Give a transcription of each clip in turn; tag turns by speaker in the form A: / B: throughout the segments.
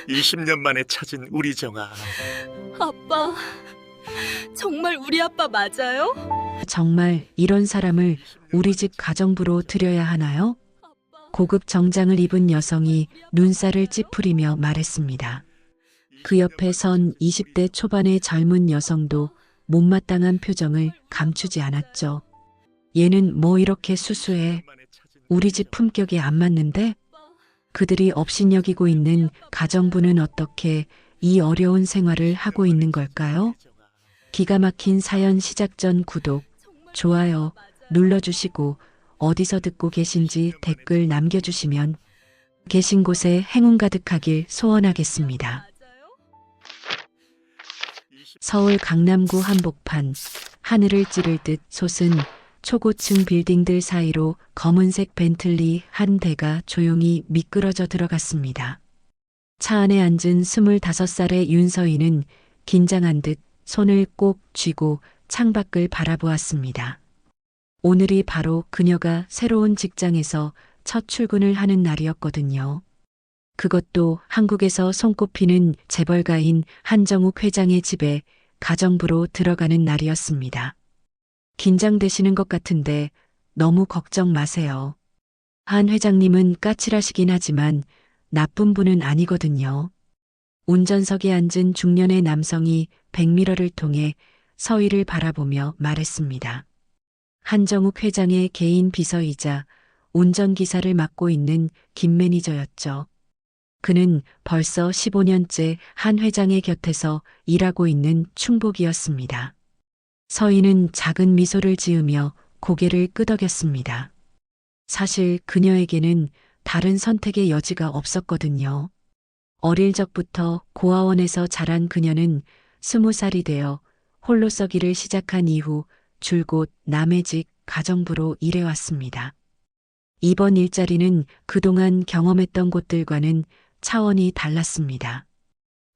A: 20년 만에 찾은 우리 정아.
B: 아빠, 정말 우리 아빠 맞아요?
C: 정말 이런 사람을 우리 집 가정부로 들여야 하나요? 고급 정장을 입은 여성이 눈살을 찌푸리며 말했습니다. 그 옆에 선 20대 초반의 젊은 여성도 못마땅한 표정을 감추지 않았죠. 얘는 뭐 이렇게 수수해. 우리 집 품격에 안 맞는데? 그들이 업신여기고 있는 가정부는 어떻게 이 어려운 생활을 하고 있는 걸까요? 기가 막힌 사연 시작 전 구독, 좋아요 눌러주시고 어디서 듣고 계신지 댓글 남겨주시면 계신 곳에 행운 가득하길 소원하겠습니다. 서울 강남구 한복판, 하늘을 찌를 듯 솟은 초고층 빌딩들 사이로 검은색 벤틀리 한 대가 조용히 미끄러져 들어갔습니다. 차 안에 앉은 25살의 윤서인은 긴장한 듯 손을 꼭 쥐고 창밖을 바라보았습니다. 오늘이 바로 그녀가 새로운 직장에서 첫 출근을 하는 날이었거든요. 그것도 한국에서 손꼽히는 재벌가인 한정욱 회장의 집에 가정부로 들어가는 날이었습니다. 긴장되시는 것 같은데 너무 걱정 마세요. 한 회장님은 까칠하시긴 하지만 나쁜 분은 아니거든요. 운전석에 앉은 중년의 남성이 백미러를 통해 서희를 바라보며 말했습니다. 한정욱 회장의 개인 비서이자 운전기사를 맡고 있는 김 매니저였죠. 그는 벌써 15년째 한 회장의 곁에서 일하고 있는 충복이었습니다. 서희는 작은 미소를 지으며 고개를 끄덕였습니다. 사실 그녀에게는 다른 선택의 여지가 없었거든요. 어릴 적부터 고아원에서 자란 그녀는 20살이 되어 홀로 서기를 시작한 이후 줄곧 남의 집 가정부로 일해왔습니다. 이번 일자리는 그동안 경험했던 곳들과는 차원이 달랐습니다.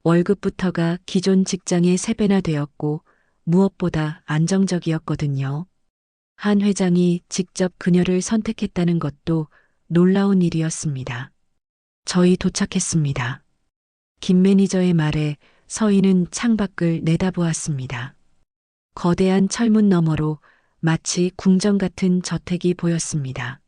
C: 월급부터가 기존 직장의 3배나 되었고 무엇보다 안정적이었거든요. 한 회장이 직접 그녀를 선택했다는 것도 놀라운 일이었습니다. 저희 도착했습니다. 김 매니저의 말에 서희는 창밖을 내다보았습니다. 거대한 철문 너머로 마치 궁전 같은 저택이 보였습니다.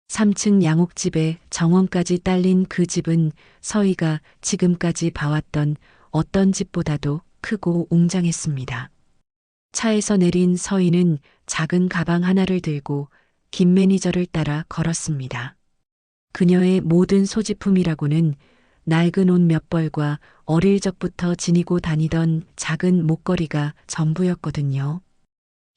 C: 3층 양옥집에 정원까지 딸린 그 집은 서희가 지금까지 봐왔던 어떤 집보다도 크고 웅장했습니다. 차에서 내린 서희는 작은 가방 하나를 들고 김 매니저를 따라 걸었습니다. 그녀의 모든 소지품이라고는 낡은 옷 몇 벌과 어릴 적부터 지니고 다니던 작은 목걸이가 전부였거든요.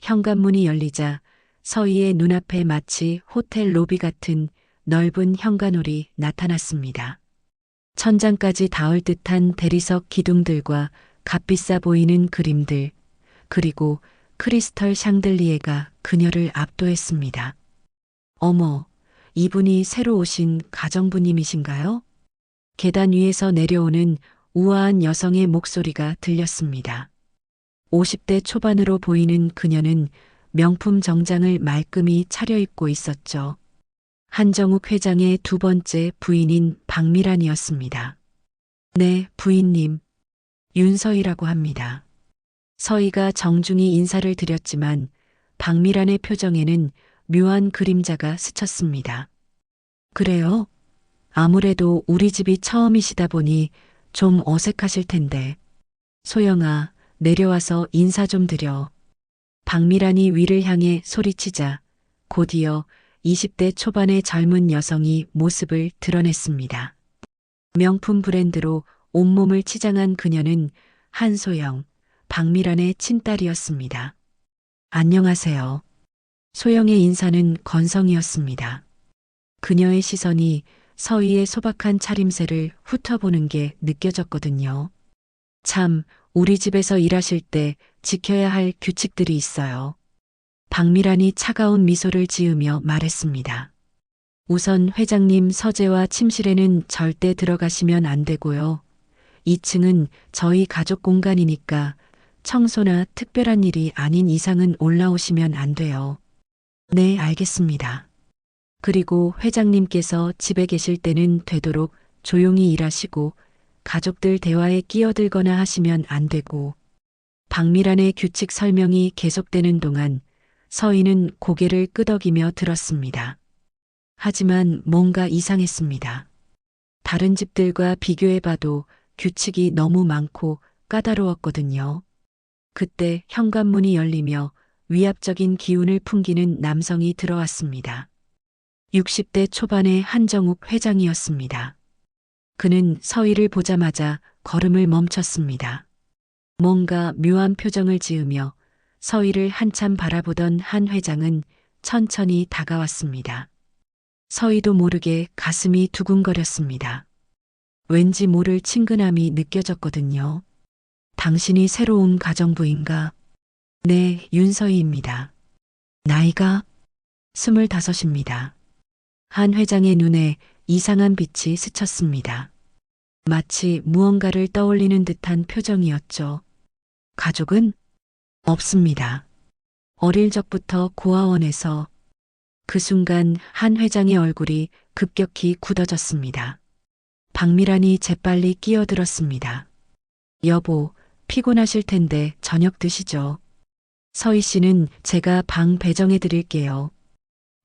C: 현관문이 열리자 서희의 눈앞에 마치 호텔 로비 같은 넓은 현관홀이 나타났습니다. 천장까지 닿을 듯한 대리석 기둥들과 값비싸 보이는 그림들, 그리고 크리스털 샹들리에가 그녀를 압도했습니다. 어머, 이분이 새로 오신 가정부님이신가요? 계단 위에서 내려오는 우아한 여성의 목소리가 들렸습니다. 50대 초반으로 보이는 그녀는 명품 정장을 말끔히 차려입고 있었죠. 한정욱 회장의 두 번째 부인인 박미란이었습니다. 네, 부인님. 윤서희라고 합니다. 서희가 정중히 인사를 드렸지만 박미란의 표정에는 묘한 그림자가 스쳤습니다. 그래요? 아무래도 우리 집이 처음이시다 보니 좀 어색하실 텐데. 소영아, 내려와서 인사 좀 드려. 박미란이 위를 향해 소리치자 곧이어 20대 초반의 젊은 여성이 모습을 드러냈습니다. 명품 브랜드로 온몸을 치장한 그녀는 한소영, 박미란의 친딸이었습니다. 안녕하세요. 소영의 인사는 건성이었습니다. 그녀의 시선이 서희의 소박한 차림새를 훑어보는 게 느껴졌거든요. 참, 우리 집에서 일하실 때 지켜야 할 규칙들이 있어요. 박미란이 차가운 미소를 지으며 말했습니다. 우선 회장님 서재와 침실에는 절대 들어가시면 안 되고요. 2층은 저희 가족 공간이니까 청소나 특별한 일이 아닌 이상은 올라오시면 안 돼요. 네, 알겠습니다. 그리고 회장님께서 집에 계실 때는 되도록 조용히 일하시고 가족들 대화에 끼어들거나 하시면 안 되고 박미란의 규칙 설명이 계속되는 동안 서희는 고개를 끄덕이며 들었습니다. 하지만 뭔가 이상했습니다. 다른 집들과 비교해봐도 규칙이 너무 많고 까다로웠거든요. 그때 현관문이 열리며 위압적인 기운을 풍기는 남성이 들어왔습니다. 60대 초반의 한정욱 회장이었습니다. 그는 서희를 보자마자 걸음을 멈췄습니다. 뭔가 묘한 표정을 지으며 서희를 한참 바라보던 한 회장은 천천히 다가왔습니다. 서희도 모르게 가슴이 두근거렸습니다. 왠지 모를 친근함이 느껴졌거든요. 당신이 새로 운 가정부인가? 네, 윤서희입니다. 나이가 25입니다. 한 회장의 눈에 이상한 빛이 스쳤습니다. 마치 무언가를 떠올리는 듯한 표정이었죠. 가족은? 없습니다. 어릴 적부터 고아원에서. 그 순간 한 회장의 얼굴이 급격히 굳어졌습니다. 박미란이 재빨리 끼어들었습니다. 여보, 피곤하실 텐데 저녁 드시죠. 서희 씨는 제가 방 배정해 드릴게요.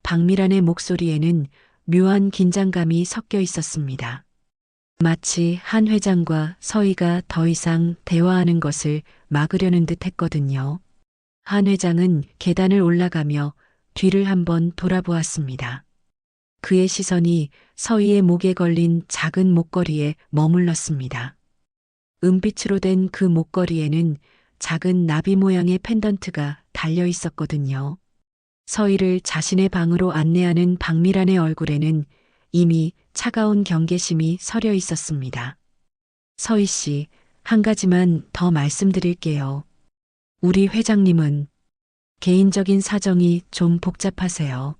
C: 박미란의 목소리에는 묘한 긴장감이 섞여 있었습니다. 마치 한 회장과 서희가 더 이상 대화하는 것을 막으려는 듯 했거든요. 한 회장은 계단을 올라가며 뒤를 한번 돌아보았습니다. 그의 시선이 서희의 목에 걸린 작은 목걸이에 머물렀습니다. 은빛으로 된 그 목걸이에는 작은 나비 모양의 펜던트가 달려 있었거든요. 서희를 자신의 방으로 안내하는 박미란의 얼굴에는 이미 차가운 경계심이 서려 있었습니다. 서희 씨, 한 가지만 더 말씀드릴게요. 우리 회장님은 개인적인 사정이 좀 복잡하세요.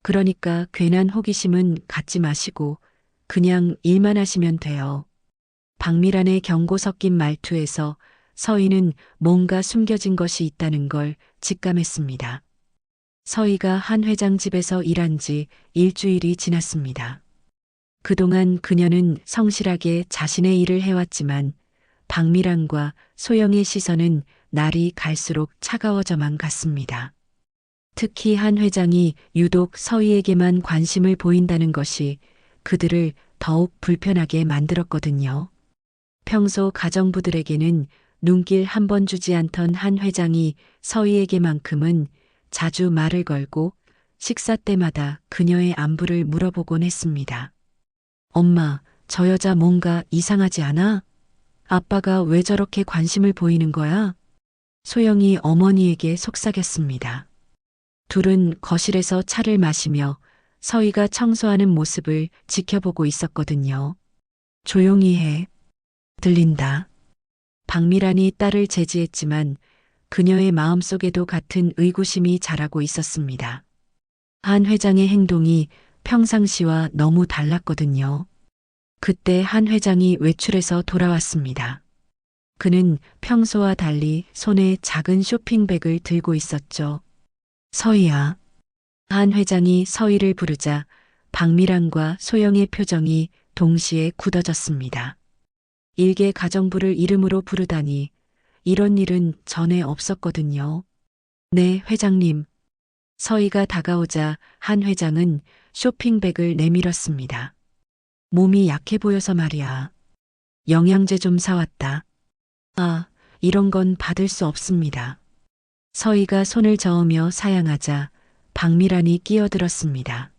C: 그러니까 괜한 호기심은 갖지 마시고 그냥 일만 하시면 돼요. 박미란의 경고 섞인 말투에서 서희는 뭔가 숨겨진 것이 있다는 걸 직감했습니다. 서희가 한 회장 집에서 일한 지 일주일이 지났습니다. 그동안 그녀는 성실하게 자신의 일을 해왔지만 박미란과 소영의 시선은 날이 갈수록 차가워져만 갔습니다. 특히 한 회장이 유독 서희에게만 관심을 보인다는 것이 그들을 더욱 불편하게 만들었거든요. 평소 가정부들에게는 눈길 한 번 주지 않던 한 회장이 서희에게만큼은 자주 말을 걸고 식사 때마다 그녀의 안부를 물어보곤 했습니다. 엄마, 저 여자 뭔가 이상하지 않아? 아빠가 왜 저렇게 관심을 보이는 거야? 소영이 어머니에게 속삭였습니다. 둘은 거실에서 차를 마시며 서희가 청소하는 모습을 지켜보고 있었거든요. 조용히 해. 들린다. 박미란이 딸을 제지했지만 그녀의 마음속에도 같은 의구심이 자라고 있었습니다. 한 회장의 행동이 평상시와 너무 달랐거든요. 그때 한 회장이 외출해서 돌아왔습니다. 그는 평소와 달리 손에 작은 쇼핑백을 들고 있었죠. 서희야. 한 회장이 서희를 부르자 박미란과 소영의 표정이 동시에 굳어졌습니다. 일개 가정부를 이름으로 부르다니 이런 일은 전에 없었거든요. 네, 회장님. 서희가 다가오자 한 회장은 쇼핑백을 내밀었습니다. 몸이 약해 보여서 말이야. 영양제 좀 사왔다. 아, 이런 건 받을 수 없습니다. 서희가 손을 저으며 사양하자 박미란이 끼어들었습니다.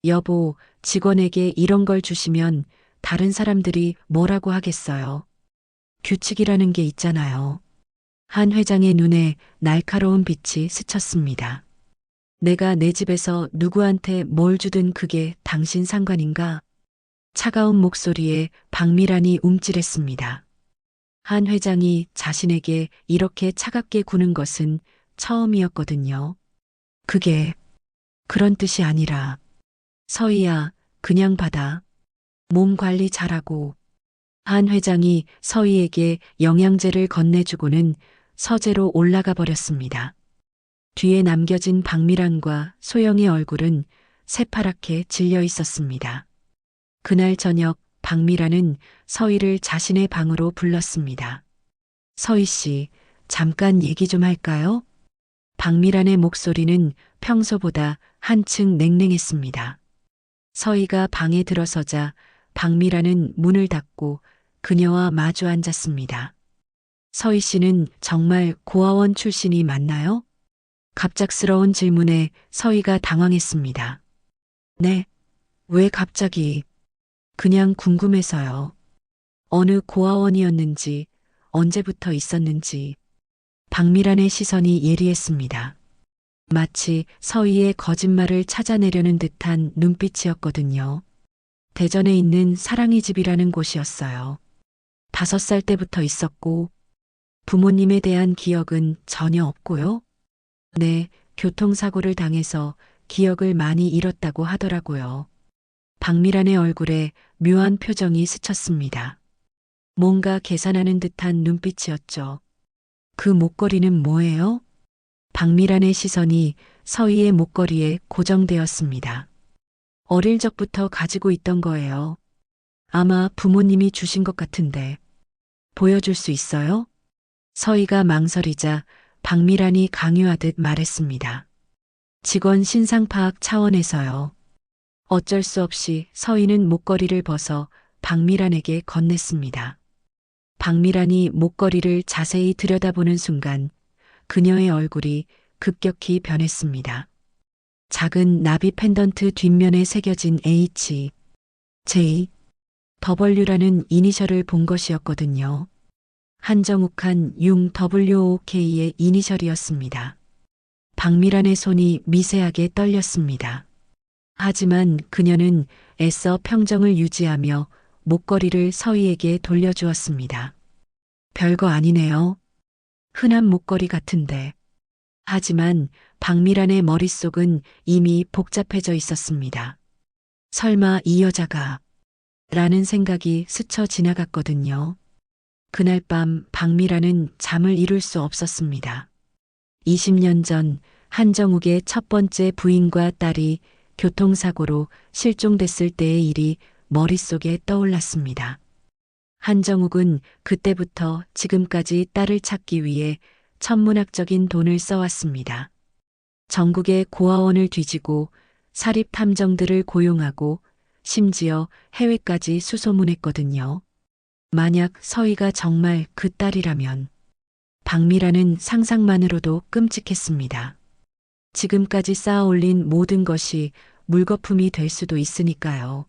C: 여보, 직원에게 이런 걸 주시면 다른 사람들이 뭐라고 하겠어요. 규칙이라는 게 있잖아요. 한 회장의 눈에 날카로운 빛이 스쳤습니다. 내가 내 집에서 누구한테 뭘 주든 그게 당신 상관인가? 차가운 목소리에 박미란이 움찔했습니다. 한 회장이 자신에게 이렇게 차갑게 구는 것은 처음이었거든요. 그게 그런 뜻이 아니라 서희야, 그냥 받아. 몸 관리 잘하고. 한 회장이 서희에게 영양제를 건네주고는 서재로 올라가 버렸습니다. 뒤에 남겨진 박미란과 소영의 얼굴은 새파랗게 질려 있었습니다. 그날 저녁 박미라는 서희를 자신의 방으로 불렀습니다. 서희 씨, 잠깐 얘기 좀 할까요? 박미란의 목소리는 평소보다 한층 냉랭했습니다. 서희가 방에 들어서자 박미란은 문을 닫고 그녀와 마주 앉았습니다. 서희 씨는 정말 고아원 출신이 맞나요? 갑작스러운 질문에 서희가 당황했습니다. 네, 왜 갑자기? 그냥 궁금해서요. 어느 고아원이었는지, 언제부터 있었는지. 박미란의 시선이 예리했습니다. 마치 서희의 거짓말을 찾아내려는 듯한 눈빛이었거든요. 대전에 있는 사랑이 집이라는 곳이었어요. 5살 때부터 있었고, 부모님에 대한 기억은 전혀 없고요. 네, 교통사고를 당해서 기억을 많이 잃었다고 하더라고요. 박미란의 얼굴에 묘한 표정이 스쳤습니다. 뭔가 계산하는 듯한 눈빛이었죠. 그 목걸이는 뭐예요? 박미란의 시선이 서희의 목걸이에 고정되었습니다. 어릴 적부터 가지고 있던 거예요. 아마 부모님이 주신 것 같은데. 보여줄 수 있어요? 서희가 망설이자 박미란이 강요하듯 말했습니다. 직원 신상 파악 차원에서요. 어쩔 수 없이 서희는 목걸이를 벗어 박미란에게 건넸습니다. 박미란이 목걸이를 자세히 들여다보는 순간 그녀의 얼굴이 급격히 변했습니다. 작은 나비 펜던트 뒷면에 새겨진 H, J, W라는 이니셜을 본 것이었거든요. 한정욱한 WOK의 이니셜이었습니다. 박미란의 손이 미세하게 떨렸습니다. 하지만 그녀는 애써 평정을 유지하며 목걸이를 서희에게 돌려주었습니다. 별거 아니네요. 흔한 목걸이 같은데. 하지만 박미란의 머릿속은 이미 복잡해져 있었습니다. 설마 이 여자가 라는 생각이 스쳐 지나갔거든요. 그날 밤 박미란은 잠을 이룰 수 없었습니다. 20년 전 한정욱의 첫 번째 부인과 딸이 교통사고로 실종됐을 때의 일이 머릿속에 떠올랐습니다. 한정욱은 그때부터 지금까지 딸을 찾기 위해 천문학적인 돈을 써왔습니다. 전국의 고아원을 뒤지고 사립탐정들을 고용하고 심지어 해외까지 수소문했거든요. 만약 서희가 정말 그 딸이라면 박미라는 상상만으로도 끔찍했습니다. 지금까지 쌓아올린 모든 것이 물거품이 될 수도 있으니까요.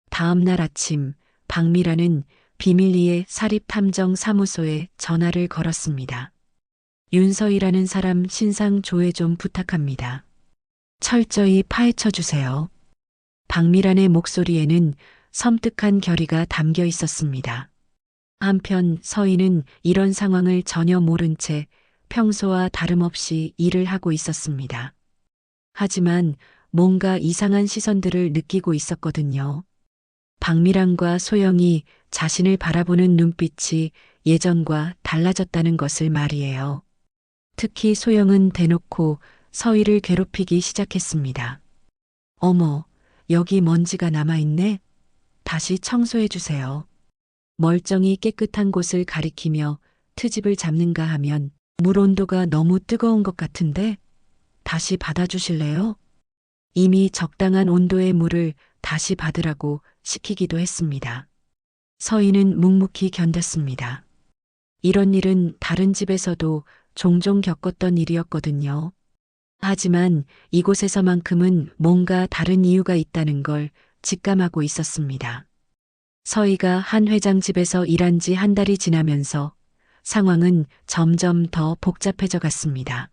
C: 다음 날 아침 박미라는 비밀리에 사립탐정 사무소에 전화를 걸었습니다. 윤서희라는 사람 신상 조회 좀 부탁합니다. 철저히 파헤쳐 주세요. 박미란의 목소리에는 섬뜩한 결의가 담겨 있었습니다. 한편 서희는 이런 상황을 전혀 모른 채 평소와 다름없이 일을 하고 있었습니다. 하지만 뭔가 이상한 시선들을 느끼고 있었거든요. 박미란과 소영이 자신을 바라보는 눈빛이 예전과 달라졌다는 것을 말이에요. 특히 소영은 대놓고 서희를 괴롭히기 시작했습니다. 어머, 여기 먼지가 남아있네? 다시 청소해 주세요. 멀쩡히 깨끗한 곳을 가리키며 트집을 잡는가 하면 물 온도가 너무 뜨거운 것 같은데 다시 받아주실래요? 이미 적당한 온도의 물을 다시 받으라고 시키기도 했습니다. 서희는 묵묵히 견뎠습니다. 이런 일은 다른 집에서도 종종 겪었던 일이었거든요. 하지만 이곳에서만큼은 뭔가 다른 이유가 있다는 걸 직감하고 있었습니다. 서희가 한 회장 집에서 일한 지 한 달이 지나면서 상황은 점점 더 복잡해져 갔습니다.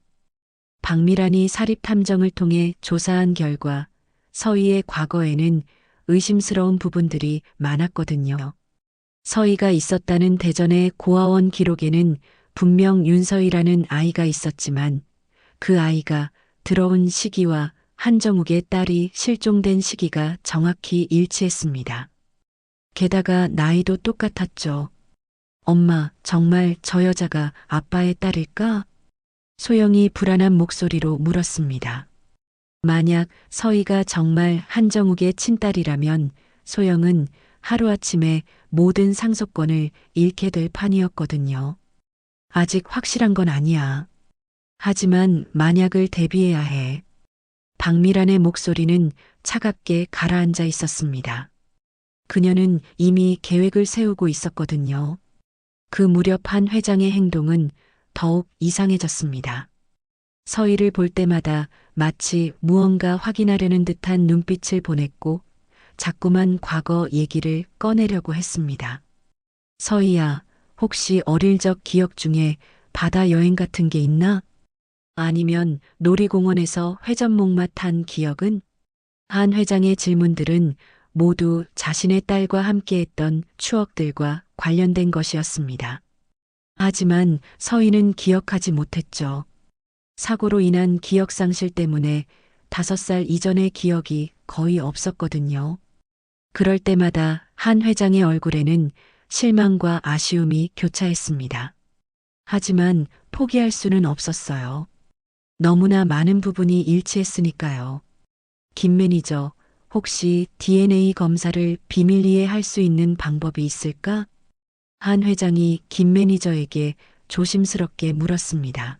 C: 박미란이 사립탐정을 통해 조사한 결과 서희의 과거에는 의심스러운 부분들이 많았거든요. 서희가 있었다는 대전의 고아원 기록에는 분명 윤서희라는 아이가 있었지만 그 아이가 들어온 시기와 한정욱의 딸이 실종된 시기가 정확히 일치했습니다. 게다가 나이도 똑같았죠. 엄마, 정말 저 여자가 아빠의 딸일까? 소영이 불안한 목소리로 물었습니다. 만약 서희가 정말 한정욱의 친딸이라면 소영은 하루아침에 모든 상속권을 잃게 될 판이었거든요. 아직 확실한 건 아니야. 하지만 만약을 대비해야 해. 박미란의 목소리는 차갑게 가라앉아 있었습니다. 그녀는 이미 계획을 세우고 있었거든요. 그 무렵 한 회장의 행동은 더욱 이상해졌습니다. 서희를 볼 때마다 마치 무언가 확인하려는 듯한 눈빛을 보냈고 자꾸만 과거 얘기를 꺼내려고 했습니다. 서희야, 혹시 어릴 적 기억 중에 바다 여행 같은 게 있나? 아니면 놀이공원에서 회전목마 탄 기억은? 한 회장의 질문들은 모두 자신의 딸과 함께했던 추억들과 관련된 것이었습니다. 하지만 서희는 기억하지 못했죠. 사고로 인한 기억 상실 때문에 5살 이전의 기억이 거의 없었거든요. 그럴 때마다 한 회장의 얼굴에는 실망과 아쉬움이 교차했습니다. 하지만 포기할 수는 없었어요. 너무나 많은 부분이 일치했으니까요. 김 매니저, 혹시 DNA 검사를 비밀리에 할 수 있는 방법이 있을까? 한 회장이 김 매니저에게 조심스럽게 물었습니다.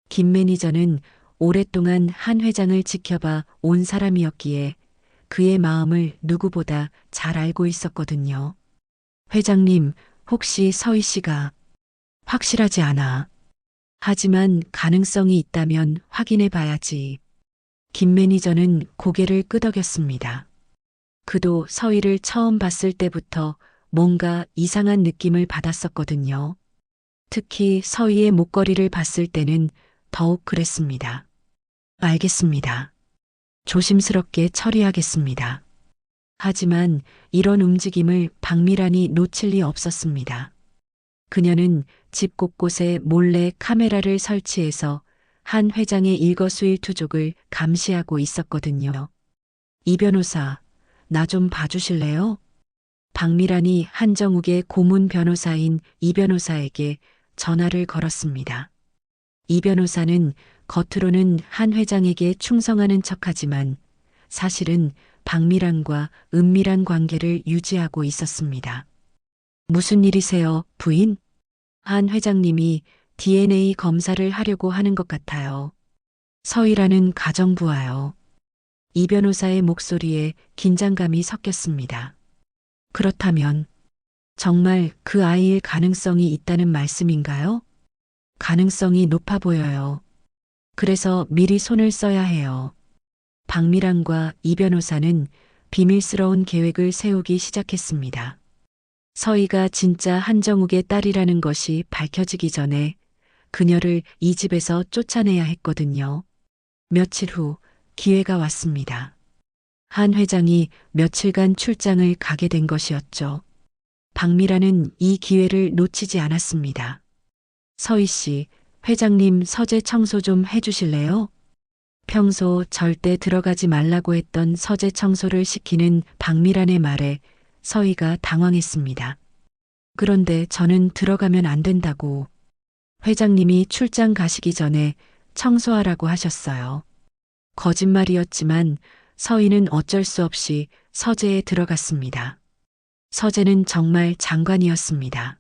C: 김 매니저는 오랫동안 한 회장을 지켜봐 온 사람이었기에 그의 마음을 누구보다 잘 알고 있었거든요. 회장님, 혹시 서희 씨가 확실하지 않아. 하지만 가능성이 있다면 확인해 봐야지. 김 매니저는 고개를 끄덕였습니다. 그도 서희를 처음 봤을 때부터 뭔가 이상한 느낌을 받았었거든요. 특히 서희의 목걸이를 봤을 때는 더욱 그랬습니다. 알겠습니다. 조심스럽게 처리하겠습니다. 하지만 이런 움직임을 박미란이 놓칠 리 없었습니다. 그녀는 집 곳곳에 몰래 카메라를 설치해서 한 회장의 일거수일투족을 감시하고 있었거든요. 이 변호사, 나 좀 봐주실래요? 박미란이 한정욱의 고문 변호사인 이 변호사에게 전화를 걸었습니다. 이 변호사는 겉으로는 한 회장에게 충성하는 척하지만 사실은 박미란과 은밀한 관계를 유지하고 있었습니다. 무슨 일이세요, 부인? 한 회장님이 DNA 검사를 하려고 하는 것 같아요. 서희라는 가정부와요. 이 변호사의 목소리에 긴장감이 섞였습니다. 그렇다면 정말 그 아이일 가능성이 있다는 말씀인가요? 가능성이 높아 보여요. 그래서 미리 손을 써야 해요. 박미란과 이 변호사는 비밀스러운 계획을 세우기 시작했습니다. 서희가 진짜 한정욱의 딸이라는 것이 밝혀지기 전에 그녀를 이 집에서 쫓아내야 했거든요. 며칠 후 기회가 왔습니다. 한 회장이 며칠간 출장을 가게 된 것이었죠. 박미란은 이 기회를 놓치지 않았습니다. 서희 씨, 회장님 서재 청소 좀 해주실래요? 평소 절대 들어가지 말라고 했던 서재 청소를 시키는 박미란의 말에 서희가 당황했습니다. 그런데 저는 들어가면 안 된다고. 회장님이 출장 가시기 전에 청소하라고 하셨어요. 거짓말이었지만 서희는 어쩔 수 없이 서재에 들어갔습니다. 서재는 정말 장관이었습니다.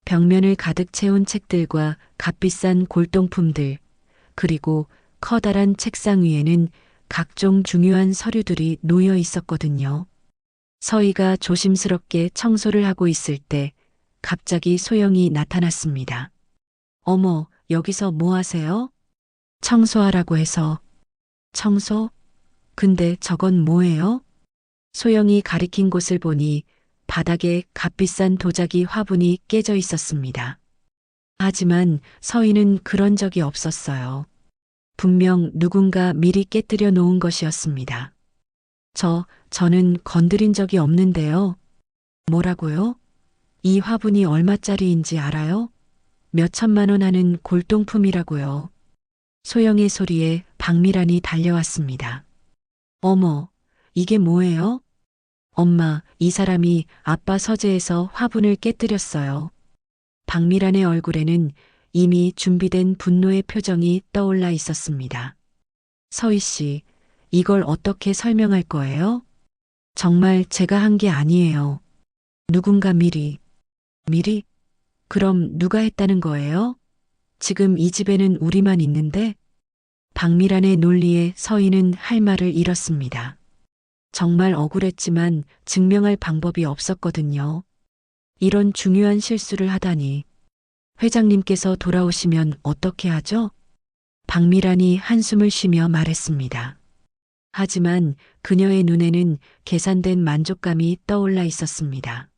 C: 벽면을 가득 채운 책들과 값비싼 골동품들, 그리고 커다란 책상 위에는 각종 중요한 서류들이 놓여 있었거든요. 서희가 조심스럽게 청소를 하고 있을 때 갑자기 소영이 나타났습니다. 어머, 여기서 뭐 하세요? 청소하라고 해서. 청소? 근데 저건 뭐예요? 소영이 가리킨 곳을 보니 바닥에 값비싼 도자기 화분이 깨져 있었습니다. 하지만 서희는 그런 적이 없었어요. 분명 누군가 미리 깨뜨려 놓은 것이었습니다. 저는 건드린 적이 없는데요. 뭐라고요? 이 화분이 얼마짜리인지 알아요? 몇 천만 원 하는 골동품이라고요. 소영의 소리에 박미란이 달려왔습니다. 어머, 이게 뭐예요? 엄마, 이 사람이 아빠 서재에서 화분을 깨뜨렸어요. 박미란의 얼굴에는 이미 준비된 분노의 표정이 떠올라 있었습니다. 서희 씨, 이걸 어떻게 설명할 거예요? 정말 제가 한 게 아니에요. 누군가 미리. 미리? 그럼 누가 했다는 거예요? 지금 이 집에는 우리만 있는데? 박미란의 논리에 서희는 할 말을 잃었습니다. 정말 억울했지만 증명할 방법이 없었거든요. 이런 중요한 실수를 하다니. 회장님께서 돌아오시면 어떻게 하죠? 박미란이 한숨을 쉬며 말했습니다. 하지만 그녀의 눈에는 계산된 만족감이 떠올라 있었습니다.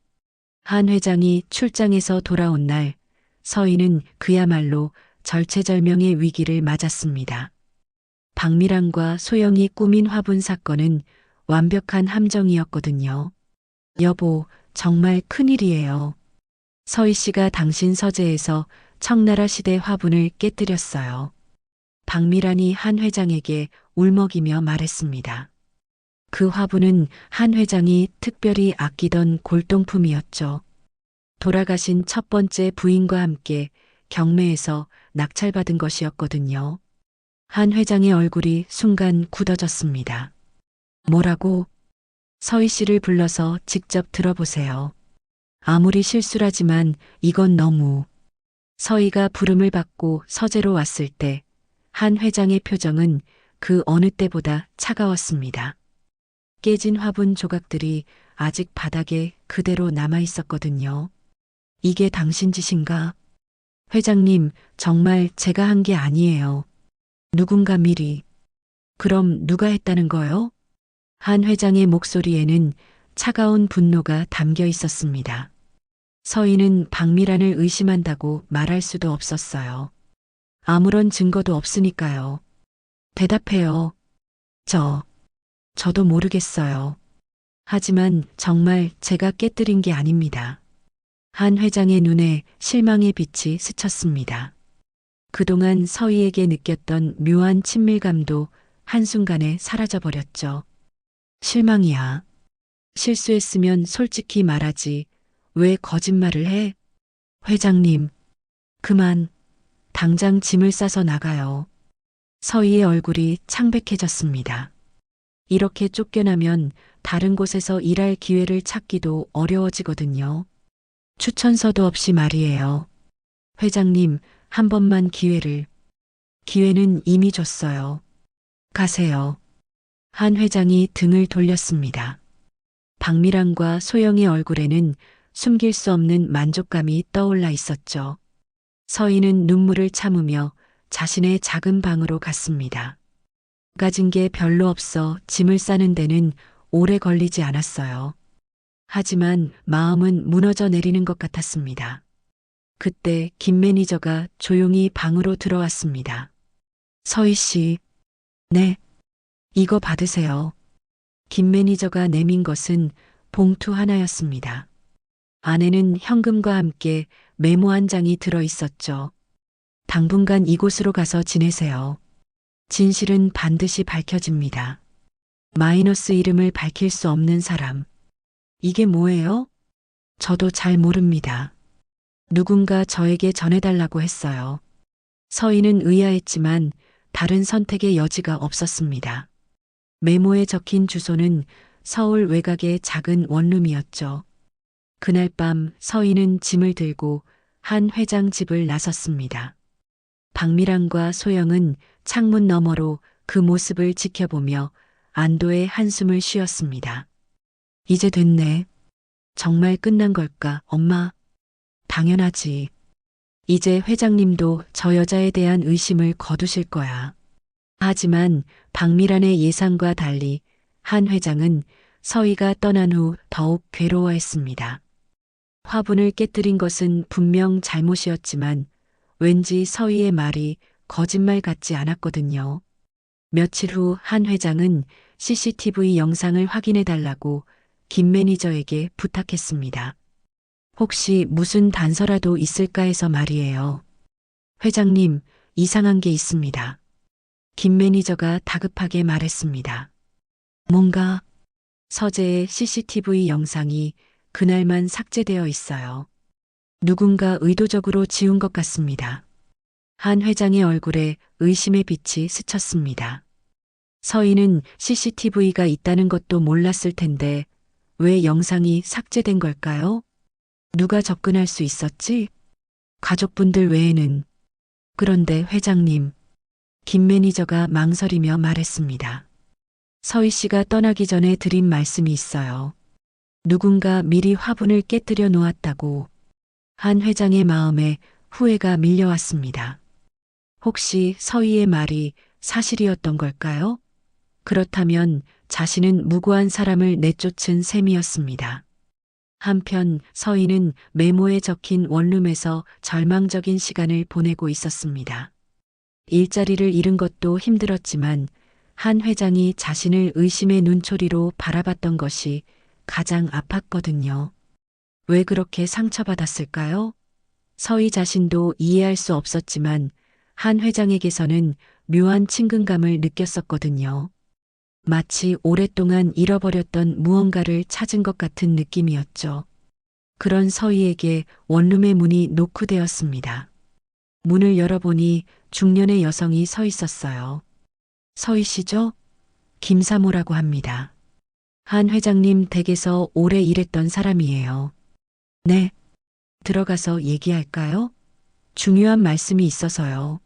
C: 한 회장이 출장에서 돌아온 날, 서희는 그야말로 절체절명의 위기를 맞았습니다. 박미란과 소영이 꾸민 화분 사건은 완벽한 함정이었거든요. 여보, 정말 큰일이에요. 서희 씨가 당신 서재에서 청나라 시대 화분을 깨뜨렸어요. 박미란이 한 회장에게 울먹이며 말했습니다. 그 화분은 한 회장이 특별히 아끼던 골동품이었죠. 돌아가신 첫 번째 부인과 함께 경매에서 낙찰받은 것이었거든요. 한 회장의 얼굴이 순간 굳어졌습니다. 뭐라고? 서희 씨를 불러서 직접 들어보세요. 아무리 실수라지만 이건 너무. 서희가 부름을 받고 서재로 왔을 때 한 회장의 표정은 그 어느 때보다 차가웠습니다. 깨진 화분 조각들이 아직 바닥에 그대로 남아 있었거든요. 이게 당신 짓인가? 회장님, 정말 제가 한 게 아니에요. 누군가 미리. 그럼 누가 했다는 거요? 한 회장의 목소리에는 차가운 분노가 담겨 있었습니다. 서희는 박미란을 의심한다고 말할 수도 없었어요. 아무런 증거도 없으니까요. 대답해요. 저도 모르겠어요. 하지만 정말 제가 깨뜨린 게 아닙니다. 한 회장의 눈에 실망의 빛이 스쳤습니다. 그동안 서희에게 느꼈던 묘한 친밀감도 한순간에 사라져버렸죠. 실망이야. 실수했으면 솔직히 말하지. 왜 거짓말을 해? 회장님, 그만. 당장 짐을 싸서 나가요. 서희의 얼굴이 창백해졌습니다. 이렇게 쫓겨나면 다른 곳에서 일할 기회를 찾기도 어려워지거든요. 추천서도 없이 말이에요. 회장님, 한 번만 기회를. 기회는 이미 줬어요. 가세요. 한 회장이 등을 돌렸습니다. 박미란과 소영의 얼굴에는 숨길 수 없는 만족감이 떠올라 있었죠. 서희는 눈물을 참으며 자신의 작은 방으로 갔습니다. 가진 게 별로 없어 짐을 싸는 데는 오래 걸리지 않았어요. 하지만 마음은 무너져 내리는 것 같았습니다. 그때 김 매니저가 조용히 방으로 들어왔습니다. 서희 씨, 네, 이거 받으세요. 김 매니저가 내민 것은 봉투 하나였습니다. 안에는 현금과 함께 메모 한 장이 들어 있었죠. 당분간 이곳으로 가서 지내세요. 진실은 반드시 밝혀집니다. 마이너스 이름을 밝힐 수 없는 사람. 이게 뭐예요? 저도 잘 모릅니다. 누군가 저에게 전해달라고 했어요. 서희는 의아했지만 다른 선택의 여지가 없었습니다. 메모에 적힌 주소는 서울 외곽의 작은 원룸이었죠. 그날 밤 서희는 짐을 들고 한 회장 집을 나섰습니다. 박미란과 소영은 창문 너머로 그 모습을 지켜보며 안도의 한숨을 쉬었습니다. 이제 됐네. 정말 끝난 걸까, 엄마? 당연하지. 이제 회장님도 저 여자에 대한 의심을 거두실 거야. 하지만 박미란의 예상과 달리 한 회장은 서희가 떠난 후 더욱 괴로워했습니다. 화분을 깨뜨린 것은 분명 잘못이었지만 왠지 서희의 말이 거짓말 같지 않았거든요. 며칠 후 한 회장은 CCTV 영상을 확인해 달라고 김 매니저에게 부탁했습니다. 혹시 무슨 단서라도 있을까 해서 말이에요. 회장님, 이상한 게 있습니다. 김 매니저가 다급하게 말했습니다. 뭔가? 서재의 CCTV 영상이 그날만 삭제되어 있어요. 누군가 의도적으로 지운 것 같습니다. 한 회장의 얼굴에 의심의 빛이 스쳤습니다. 서희는 CCTV가 있다는 것도 몰랐을 텐데 왜 영상이 삭제된 걸까요? 누가 접근할 수 있었지? 가족분들 외에는. 그런데 회장님, 김 매니저가 망설이며 말했습니다. 서희 씨가 떠나기 전에 드린 말씀이 있어요. 누군가 미리 화분을 깨뜨려 놓았다고. 한 회장의 마음에 후회가 밀려왔습니다. 혹시 서희의 말이 사실이었던 걸까요? 그렇다면 자신은 무고한 사람을 내쫓은 셈이었습니다. 한편 서희는 메모에 적힌 원룸에서 절망적인 시간을 보내고 있었습니다. 일자리를 잃은 것도 힘들었지만 한 회장이 자신을 의심의 눈초리로 바라봤던 것이 가장 아팠거든요. 왜 그렇게 상처받았을까요? 서희 자신도 이해할 수 없었지만 한 회장에게서는 묘한 친근감을 느꼈었거든요. 마치 오랫동안 잃어버렸던 무언가를 찾은 것 같은 느낌이었죠. 그런 서희에게 원룸의 문이 노크되었습니다. 문을 열어보니 중년의 여성이 서 있었어요. 서희 씨죠? 김사모라고 합니다. 한 회장님 댁에서 오래 일했던 사람이에요. 네. 들어가서 얘기할까요? 중요한 말씀이 있어서요.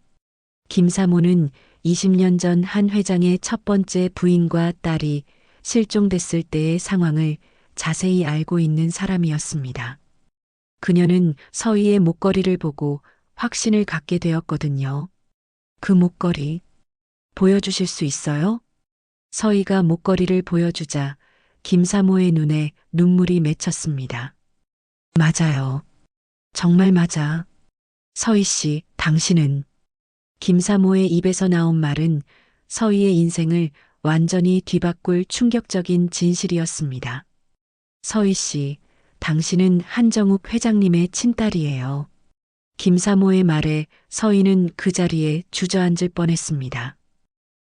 C: 김사모는 20년 전 한 회장의 첫 번째 부인과 딸이 실종됐을 때의 상황을 자세히 알고 있는 사람이었습니다. 그녀는 서희의 목걸이를 보고 확신을 갖게 되었거든요. 그 목걸이 보여주실 수 있어요? 서희가 목걸이를 보여주자 김사모의 눈에 눈물이 맺혔습니다. 맞아요. 정말 맞아. 서희 씨, 당신은. 김사모의 입에서 나온 말은 서희의 인생을 완전히 뒤바꿀 충격적인 진실이었습니다. 서희 씨, 당신은 한정욱 회장님의 친딸이에요. 김사모의 말에 서희는 그 자리에 주저앉을 뻔했습니다.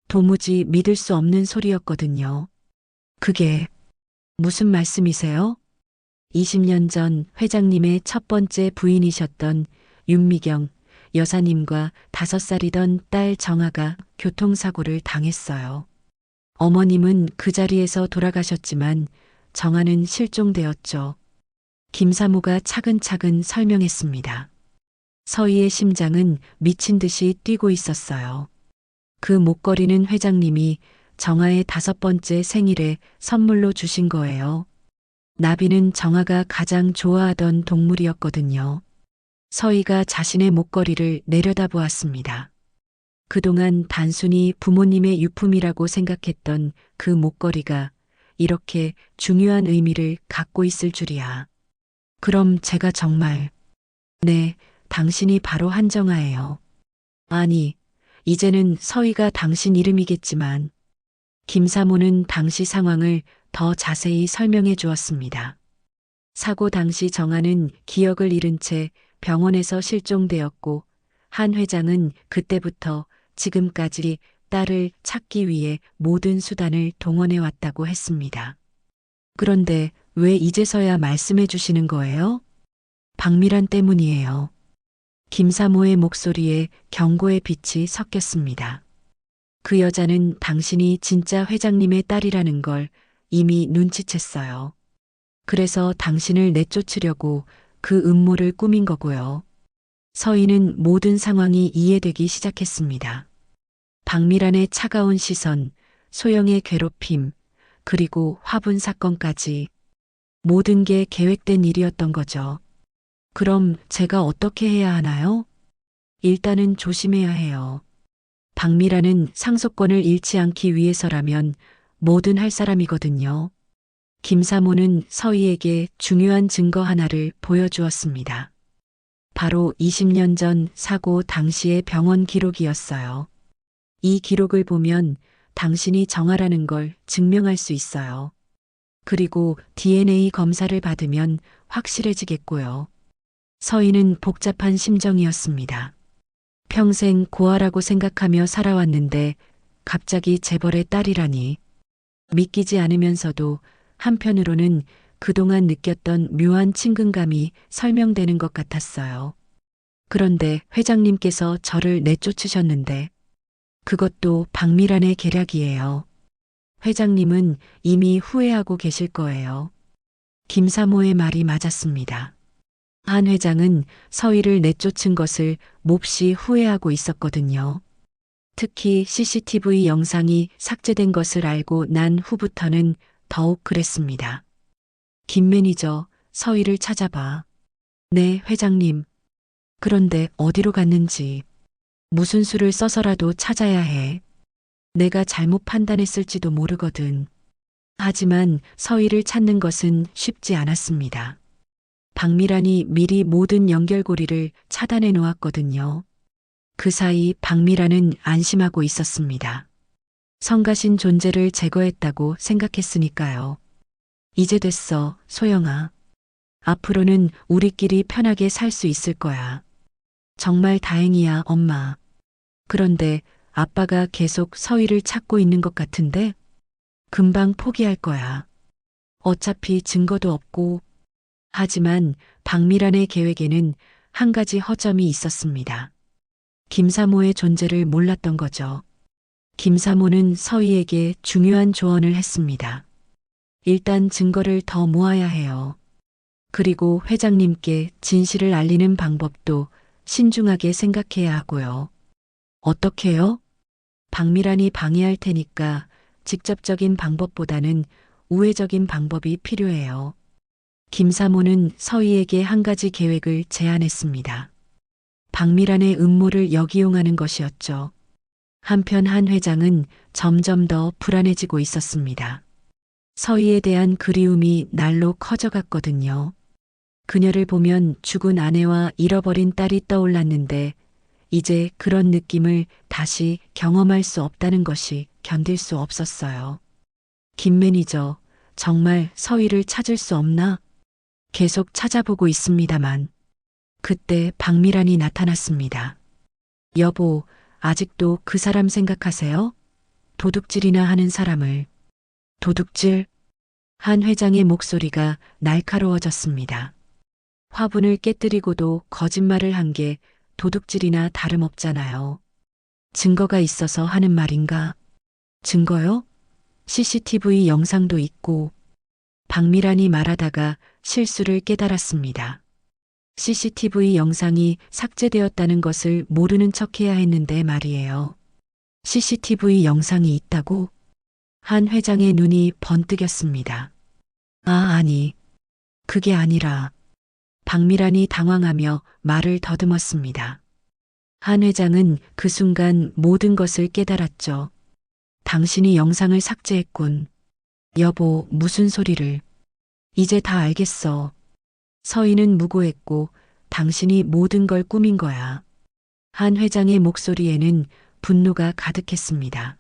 C: 도무지 믿을 수 없는 소리였거든요. 그게 무슨 말씀이세요? 20년 전 회장님의 첫 번째 부인이셨던 윤미경 여사님과 5살이던 딸 정아가 교통사고를 당했어요. 어머님은 그 자리에서 돌아가셨지만 정아는 실종되었죠. 김사모가 차근차근 설명했습니다. 서희의 심장은 미친 듯이 뛰고 있었어요. 그 목걸이는 회장님이 정아의 5번째 생일에 선물로 주신 거예요. 나비는 정아가 가장 좋아하던 동물이었거든요. 서희가 자신의 목걸이를 내려다보았습니다. 그동안 단순히 부모님의 유품이라고 생각했던 그 목걸이가 이렇게 중요한 의미를 갖고 있을 줄이야. 그럼 제가 정말, 네, 당신이 바로 한정아예요. 아니, 이제는 서희가 당신 이름이겠지만, 김사모는 당시 상황을 더 자세히 설명해 주었습니다. 사고 당시 정아는 기억을 잃은 채 병원에서 실종되었고, 한 회장은 그때부터 지금까지 딸을 찾기 위해 모든 수단을 동원해 왔다고 했습니다. 그런데 왜 이제서야 말씀해 주시는 거예요? 박미란 때문이에요. 김사모의 목소리에 경고의 빛이 섞였습니다. 그 여자는 당신이 진짜 회장님의 딸이라는 걸 이미 눈치챘어요. 그래서 당신을 내쫓으려고 그 음모를 꾸민 거고요. 서희는 모든 상황이 이해되기 시작했습니다. 박미란의 차가운 시선, 소영의 괴롭힘, 그리고 화분 사건까지 모든 게 계획된 일이었던 거죠. 그럼 제가 어떻게 해야 하나요? 일단은 조심해야 해요. 박미란은 상속권을 잃지 않기 위해서라면 뭐든 할 사람이거든요. 김사모는 서희에게 중요한 증거 하나를 보여주었습니다. 바로 20년 전 사고 당시의 병원 기록이었어요. 이 기록을 보면 당신이 정아라는 걸 증명할 수 있어요. 그리고 DNA 검사를 받으면 확실해지겠고요. 서희는 복잡한 심정이었습니다. 평생 고아라고 생각하며 살아왔는데 갑자기 재벌의 딸이라니. 믿기지 않으면서도 한편으로는 그동안 느꼈던 묘한 친근감이 설명되는 것 같았어요. 그런데 회장님께서 저를 내쫓으셨는데 그것도 박미란의 계략이에요. 회장님은 이미 후회하고 계실 거예요. 김사모의 말이 맞았습니다. 한 회장은 서희를 내쫓은 것을 몹시 후회하고 있었거든요. 특히 CCTV 영상이 삭제된 것을 알고 난 후부터는 더욱 그랬습니다. 김 매니저, 서희를 찾아봐. 네, 회장님. 그런데 어디로 갔는지, 무슨 수를 써서라도 찾아야 해. 내가 잘못 판단했을지도 모르거든. 하지만 서희를 찾는 것은 쉽지 않았습니다. 박미란이 미리 모든 연결고리를 차단해 놓았거든요. 그 사이 박미란은 안심하고 있었습니다. 성가신 존재를 제거했다고 생각했으니까요. 이제 됐어, 소영아. 앞으로는 우리끼리 편하게 살 수 있을 거야. 정말 다행이야, 엄마. 그런데 아빠가 계속 서희를 찾고 있는 것 같은데? 금방 포기할 거야. 어차피 증거도 없고. 하지만 박미란의 계획에는 한 가지 허점이 있었습니다. 김사모의 존재를 몰랐던 거죠. 김사모는 서희에게 중요한 조언을 했습니다. 일단 증거를 더 모아야 해요. 그리고 회장님께 진실을 알리는 방법도 신중하게 생각해야 하고요. 어떻게요? 박미란이 방해할 테니까 직접적인 방법보다는 우회적인 방법이 필요해요. 김사모는 서희에게 한 가지 계획을 제안했습니다. 박미란의 음모를 역이용하는 것이었죠. 한편 한 회장은 점점 더 불안해지고 있었습니다. 서희에 대한 그리움이 날로 커져갔거든요. 그녀를 보면 죽은 아내와 잃어버린 딸이 떠올랐는데 이제 그런 느낌을 다시 경험할 수 없다는 것이 견딜 수 없었어요. 김 매니저, 정말 서희를 찾을 수 없나? 계속 찾아보고 있습니다만. 그때 박미란이 나타났습니다. 여보, 아직도 그 사람 생각하세요? 도둑질이나 하는 사람을. 도둑질? 한 회장의 목소리가 날카로워졌습니다. 화분을 깨뜨리고도 거짓말을 한 게 도둑질이나 다름없잖아요. 증거가 있어서 하는 말인가? 증거요? CCTV 영상도 있고. 박미란이 말하다가 실수를 깨달았습니다. CCTV 영상이 삭제되었다는 것을 모르는 척해야 했는데 말이에요. CCTV 영상이 있다고? 한 회장의 눈이 번뜩였습니다. 아니. 그게 아니라. 박미란이 당황하며 말을 더듬었습니다. 한 회장은 그 순간 모든 것을 깨달았죠. 당신이 영상을 삭제했군. 여보, 무슨 소리를. 이제 다 알겠어. 서희는 무고했고 당신이 모든 걸 꾸민 거야. 한 회장의 목소리에는 분노가 가득했습니다.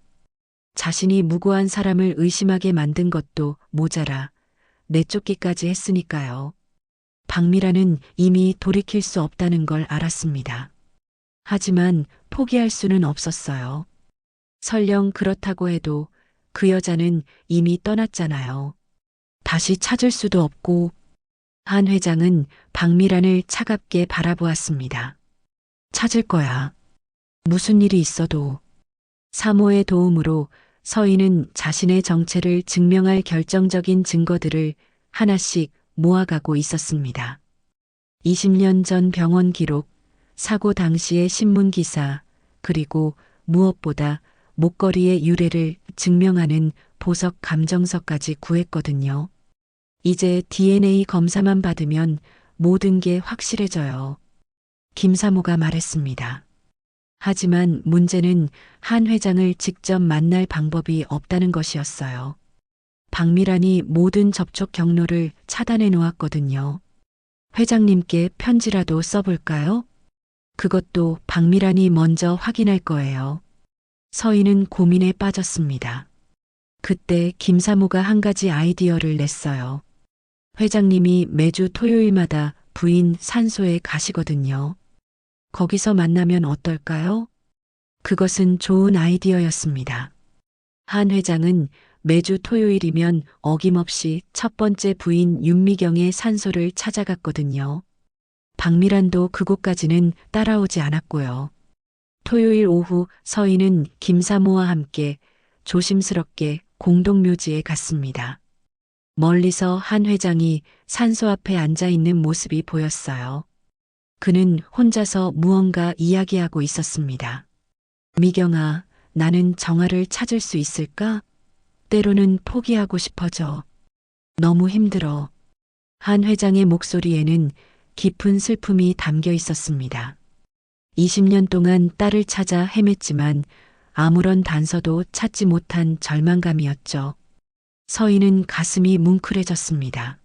C: 자신이 무고한 사람을 의심하게 만든 것도 모자라 내쫓기까지 했으니까요. 박미란은 이미 돌이킬 수 없다는 걸 알았습니다. 하지만 포기할 수는 없었어요. 설령 그렇다고 해도 그 여자는 이미 떠났잖아요. 다시 찾을 수도 없고. 한 회장은 박미란을 차갑게 바라보았습니다. 찾을 거야. 무슨 일이 있어도. 사모의 도움으로 서희는 자신의 정체를 증명할 결정적인 증거들을 하나씩 모아가고 있었습니다. 20년 전 병원 기록, 사고 당시의 신문 기사, 그리고 무엇보다 목걸이의 유래를 증명하는 보석 감정서까지 구했거든요. 이제 DNA 검사만 받으면 모든 게 확실해져요. 김사모가 말했습니다. 하지만 문제는 한 회장을 직접 만날 방법이 없다는 것이었어요. 박미란이 모든 접촉 경로를 차단해 놓았거든요. 회장님께 편지라도 써볼까요? 그것도 박미란이 먼저 확인할 거예요. 서희는 고민에 빠졌습니다. 그때 김사모가 한 가지 아이디어를 냈어요. 회장님이 매주 토요일마다 부인 산소에 가시거든요. 거기서 만나면 어떨까요? 그것은 좋은 아이디어였습니다. 한 회장은 매주 토요일이면 어김없이 첫 번째 부인 윤미경의 산소를 찾아갔거든요. 박미란도 그곳까지는 따라오지 않았고요. 토요일 오후 서희는 김사모와 함께 조심스럽게 공동묘지에 갔습니다. 멀리서 한 회장이 산소 앞에 앉아 있는 모습이 보였어요. 그는 혼자서 무언가 이야기하고 있었습니다. 미경아, 나는 정아를 찾을 수 있을까? 때로는 포기하고 싶어져. 너무 힘들어. 한 회장의 목소리에는 깊은 슬픔이 담겨 있었습니다. 20년 동안 딸을 찾아 헤맸지만 아무런 단서도 찾지 못한 절망감이었죠. 서희는 가슴이 뭉클해졌습니다.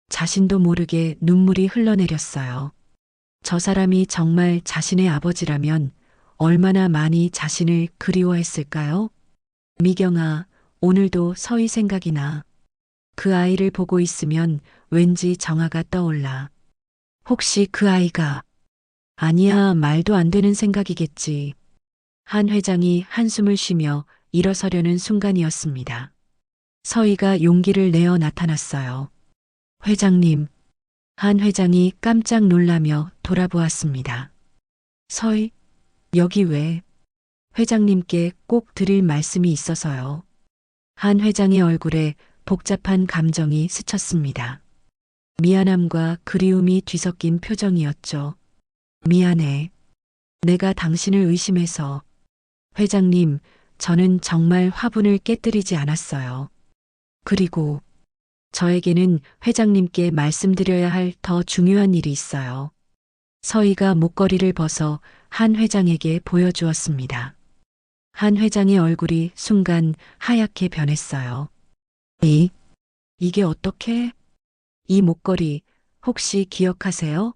C: 자신도 모르게 눈물이 흘러내렸어요. 저 사람이 정말 자신의 아버지라면 얼마나 많이 자신을 그리워했을까요? 미경아, 오늘도 서희 생각이 나. 그 아이를 보고 있으면 왠지 정아가 떠올라. 혹시 그 아이가... 아니야, 말도 안 되는 생각이겠지. 한 회장이 한숨을 쉬며 일어서려는 순간이었습니다. 서희가 용기를 내어 나타났어요. 회장님. 한 회장이 깜짝 놀라며 돌아보았습니다. 서희, 여기 왜? 회장님께 꼭 드릴 말씀이 있어서요. 한 회장의 얼굴에 복잡한 감정이 스쳤습니다. 미안함과 그리움이 뒤섞인 표정이었죠. 미안해. 내가 당신을 의심해서. 회장님, 저는 정말 화분을 깨뜨리지 않았어요. 그리고 저에게는 회장님께 말씀드려야 할 더 중요한 일이 있어요. 서희가 목걸이를 벗어 한 회장에게 보여주었습니다. 한 회장의 얼굴이 순간 하얗게 변했어요. 이게 어떻게? 이 목걸이 혹시 기억하세요?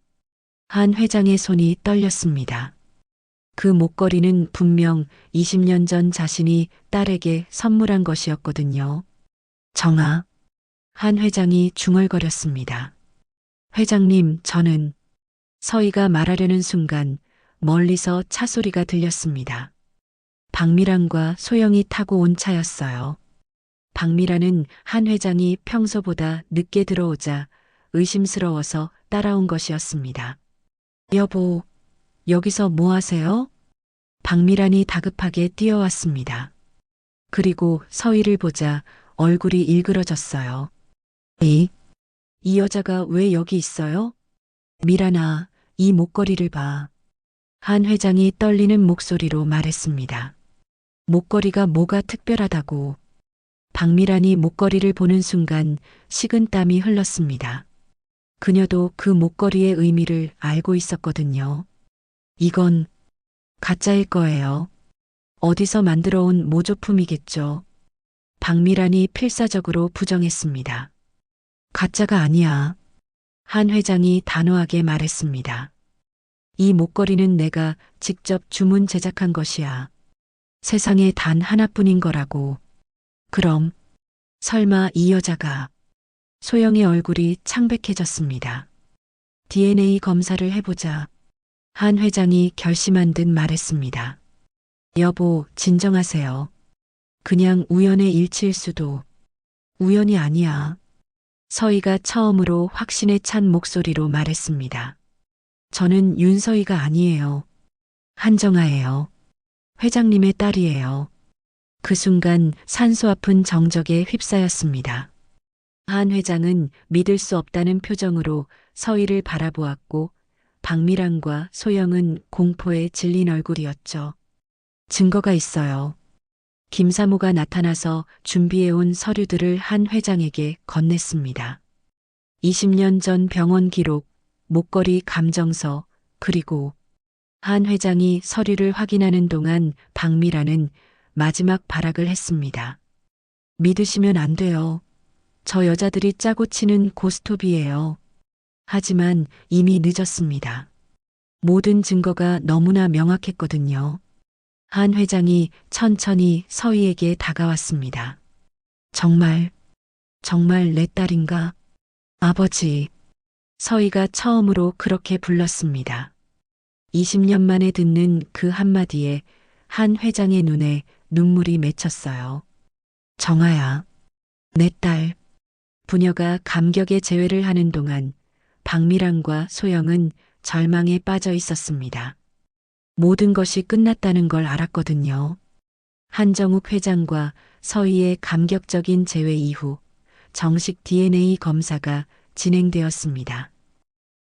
C: 한 회장의 손이 떨렸습니다. 그 목걸이는 분명 20년 전 자신이 딸에게 선물한 것이었거든요. 정아. 한 회장이 중얼거렸습니다. 회장님, 저는... 서희가 말하려는 순간 멀리서 차 소리가 들렸습니다. 박미란과 소영이 타고 온 차였어요. 박미란은 한 회장이 평소보다 늦게 들어오자 의심스러워서 따라온 것이었습니다. 여보, 여기서 뭐 하세요? 박미란이 다급하게 뛰어왔습니다. 그리고 서희를 보자 얼굴이 일그러졌어요. 이 여자가 왜 여기 있어요? 미란아, 이 목걸이를 봐. 한 회장이 떨리는 목소리로 말했습니다. 목걸이가 뭐가 특별하다고. 박미란이 목걸이를 보는 순간 식은땀이 흘렀습니다. 그녀도 그 목걸이의 의미를 알고 있었거든요. 이건 가짜일 거예요. 어디서 만들어 온 모조품이겠죠. 박미란이 필사적으로 부정했습니다. 가짜가 아니야. 한 회장이 단호하게 말했습니다. 이 목걸이는 내가 직접 주문 제작한 것이야. 세상에 단 하나뿐인 거라고. 그럼 설마 이 여자가... 소영의 얼굴이 창백해졌습니다. DNA 검사를 해보자. 한 회장이 결심한 듯 말했습니다. 여보, 진정하세요. 그냥 우연의 일치일 수도. 우연이 아니야. 서희가 처음으로 확신에 찬 목소리로 말했습니다. 저는 윤서희가 아니에요. 한정아예요. 회장님의 딸이에요. 그 순간 산소 아픈 정적에 휩싸였습니다. 한 회장은 믿을 수 없다는 표정으로 서희를 바라보았고 박미란과 소영은 공포에 질린 얼굴이었죠. 증거가 있어요. 김사모가 나타나서 준비해온 서류들을 한 회장에게 건넸습니다. 20년 전 병원 기록, 목걸이 감정서, 그리고 한 회장이 서류를 확인하는 동안 박미란은 마지막 발악을 했습니다. 믿으시면 안 돼요. 저 여자들이 짜고 치는 고스톱이에요. 하지만 이미 늦었습니다. 모든 증거가 너무나 명확했거든요. 한 회장이 천천히 서희에게 다가왔습니다. 정말 내 딸인가? 아버지. 서희가 처음으로 그렇게 불렀습니다. 20년 만에 듣는 그 한마디에 한 회장의 눈에 눈물이 맺혔어요. 정아야, 내 딸. 부녀가 감격의 제외를 하는 동안 박미란과 소영은 절망에 빠져 있었습니다. 모든 것이 끝났다는 걸 알았거든요. 한정욱 회장과 서희의 감격적인 재회 이후 정식 DNA 검사가 진행되었습니다.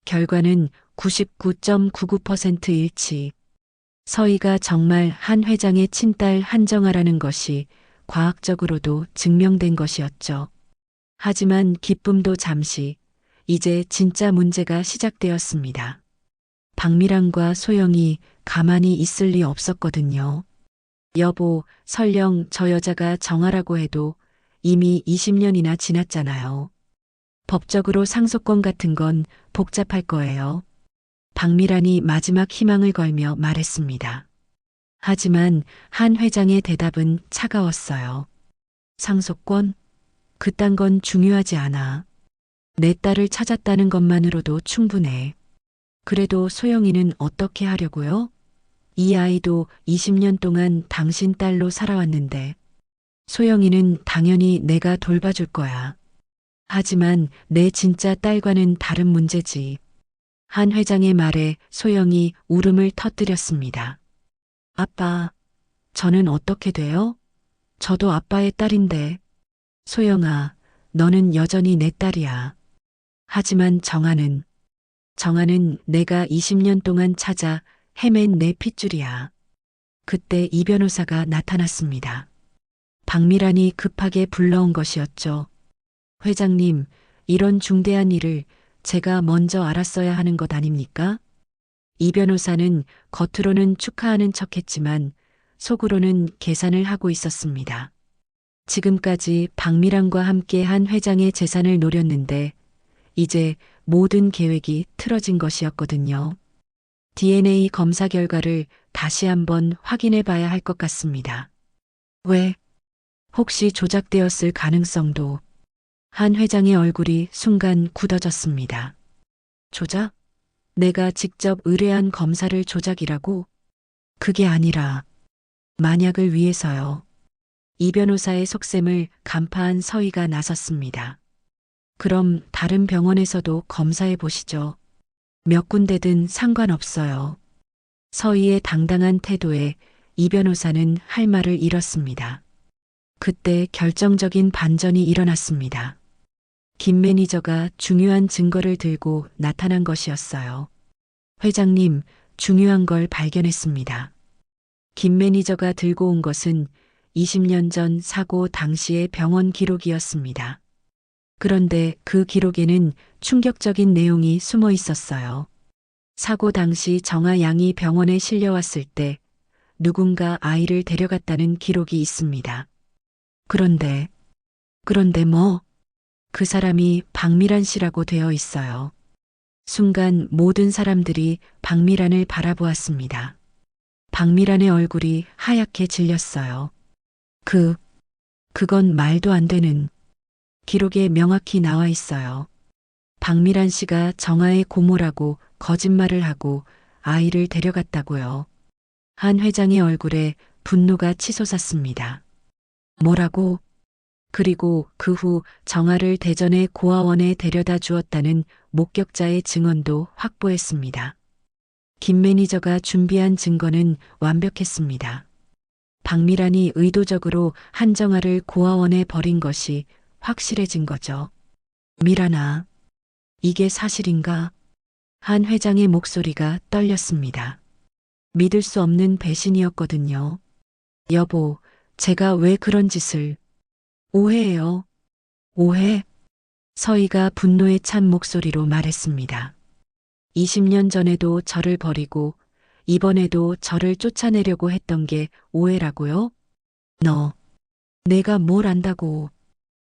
C: 결과는 99.99% 일치. 서희가 정말 한 회장의 친딸 한정아라는 것이 과학적으로도 증명된 것이었죠. 하지만 기쁨도 잠시, 이제 진짜 문제가 시작되었습니다. 박미란과 소영이 가만히 있을 리 없었거든요. 여보, 설령 저 여자가 정아라고 해도 이미 20년이나 지났잖아요. 법적으로 상속권 같은 건 복잡할 거예요. 박미란이 마지막 희망을 걸며 말했습니다. 하지만 한 회장의 대답은 차가웠어요. 상속권? 그딴 건 중요하지 않아. 내 딸을 찾았다는 것만으로도 충분해. 그래도 소영이는 어떻게 하려고요? 이 아이도 20년 동안 당신 딸로 살아왔는데 소영이는 당연히 내가 돌봐줄 거야. 하지만 내 진짜 딸과는 다른 문제지. 한 회장의 말에 소영이 울음을 터뜨렸습니다. 아빠, 저는 어떻게 돼요? 저도 아빠의 딸인데. 소영아, 너는 여전히 내 딸이야. 하지만 정아는 내가 20년 동안 찾아 헤맨 내 핏줄이야. 그때 이 변호사가 나타났습니다. 박미란이 급하게 불러온 것이었죠. 회장님, 이런 중대한 일을 제가 먼저 알았어야 하는 것 아닙니까? 이 변호사는 겉으로는 축하하는 척했지만 속으로는 계산을 하고 있었습니다. 지금까지 박미란과 함께 한 회장의 재산을 노렸는데 이제 모든 계획이 틀어진 것이었거든요. DNA 검사 결과를 다시 한번 확인해 봐야 할 것 같습니다. 왜? 혹시 조작되었을 가능성도. 한 회장의 얼굴이 순간 굳어졌습니다. 조작? 내가 직접 의뢰한 검사를 조작이라고? 그게 아니라 만약을 위해서요. 이 변호사의 속셈을 간파한 서희가 나섰습니다. 그럼 다른 병원에서도 검사해 보시죠. 몇 군데든 상관없어요. 서희의 당당한 태도에 이 변호사는 할 말을 잃었습니다. 그때 결정적인 반전이 일어났습니다. 김 매니저가 중요한 증거를 들고 나타난 것이었어요. 회장님, 중요한 걸 발견했습니다. 김 매니저가 들고 온 것은 20년 전 사고 당시의 병원 기록이었습니다. 그런데 그 기록에는 충격적인 내용이 숨어 있었어요. 사고 당시 정아 양이 병원에 실려왔을 때 누군가 아이를 데려갔다는 기록이 있습니다. 그런데 뭐? 그 사람이 박미란 씨라고 되어 있어요. 순간 모든 사람들이 박미란을 바라보았습니다. 박미란의 얼굴이 하얗게 질렸어요. 그건 말도 안 되는. 기록에 명확히 나와 있어요. 박미란 씨가 정아의 고모라고 거짓말을 하고 아이를 데려갔다고요. 한 회장의 얼굴에 분노가 치솟았습니다. 뭐라고? 그리고 그 후 정아를 대전의 고아원에 데려다 주었다는 목격자의 증언도 확보했습니다. 김 매니저가 준비한 증거는 완벽했습니다. 박미란이 의도적으로 한정아를 고아원에 버린 것이 확실해진 거죠. 미란아, 이게 사실인가? 한 회장의 목소리가 떨렸습니다. 믿을 수 없는 배신이었거든요. 여보, 제가 왜 그런 짓을... 오해예요. 오해? 서희가 분노에 찬 목소리로 말했습니다. 20년 전에도 저를 버리고 이번에도 저를 쫓아내려고 했던 게 오해라고요? 내가 뭘 안다고.